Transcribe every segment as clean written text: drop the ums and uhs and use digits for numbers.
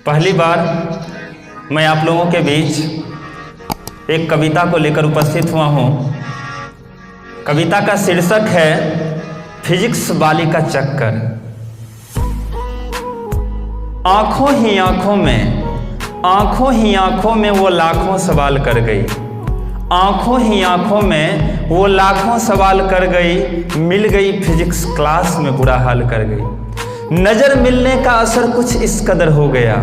पहली बार मैं आप लोगों के बीच एक कविता को लेकर उपस्थित हुआ हूँ। कविता का शीर्षक है फिजिक्स वाली का चक्कर। आंखों ही आंखों में वो लाखों सवाल कर गई। आंखों ही आंखों में वो लाखों सवाल कर गई। मिल गई फिजिक्स क्लास में बुरा हाल कर गई। नजर मिलने का असर कुछ इस कदर हो गया।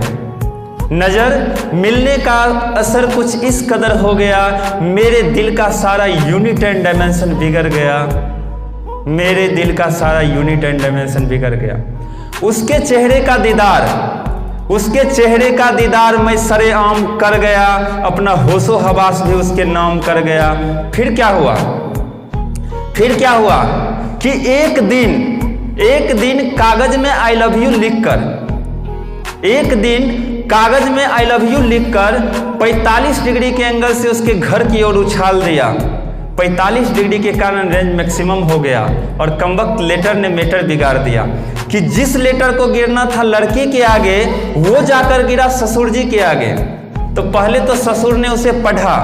नजर मिलने का असर कुछ इस कदर हो गया। मेरे दिल का सारा यूनिट एंड डायमेंशन बिगड़ गया। मेरे दिल का सारा यूनिट एंड डायमेंशन बिगड़ गया। उसके चेहरे का दीदार मैं सरेआम कर गया। अपना होशो हवास भी उसके नाम कर गया। फिर क्या हुआ कि एक दिन कागज में आई लव यू लिखकर 45 डिग्री के एंगल से उसके घर की ओर उछाल दिया। 45 डिग्री के कारण रेंज मैक्सिमम हो गया और कमबख्त लेटर ने मैटर बिगाड़ दिया कि जिस लेटर को गिरना था लड़की के आगे वो जाकर गिरा ससुर जी के आगे। तो पहले तो ससुर ने उसे पढ़ा,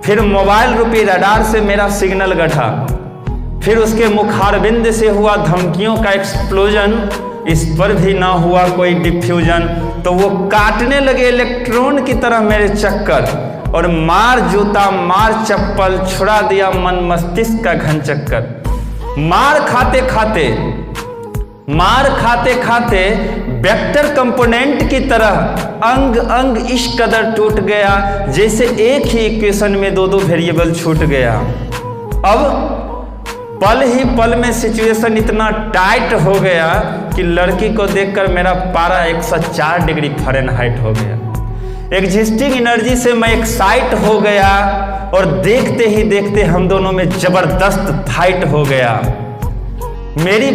फिर मोबाइल रूपी रडार से मेरा सिग्नल गढ़ा, फिर उसके मुखारबिंद से हुआ धमकियों का एक्सप्लोजन। इस पर भी ना हुआ कोई डिफ्यूजन। तो वो काटने लगे इलेक्ट्रॉन की तरह मेरे चक्कर और मार जूता मार चप्पल छुड़ा दिया मन मस्तिष्क का घन चक्कर। मार खाते खाते वेक्टर कंपोनेंट की तरह अंग अंग इस कदर टूट गया जैसे एक ही इक्वेशन में दो वेरिएबल छूट गया। अब पल ही पल में सिचुएशन इतना टाइट हो गया कि लड़की को देखकर मेरा पारा 104 डिग्री फ़ारेनहाइट हो गया। एग्जिस्टिंग एनर्जी से मैं एक्साइट हो गया और देखते ही देखते हम दोनों में जबरदस्त फाइट हो गया। मेरी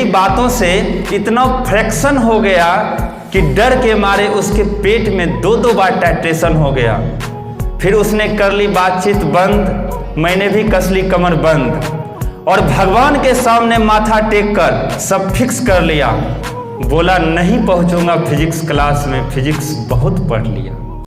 बातों से इतना फ्रैक्शन हो गया कि डर के मारे उसके पेट में दो बार टाइट्रेशन हो गया। फिर उसने कर ली बातचीत बंद, मैंने भी कस ली कमर बंद और भगवान के सामने माथा टेक कर सब फिक्स कर लिया। बोला नहीं पहुंचूंगा फिजिक्स क्लास में, फिजिक्स बहुत पढ़ लिया।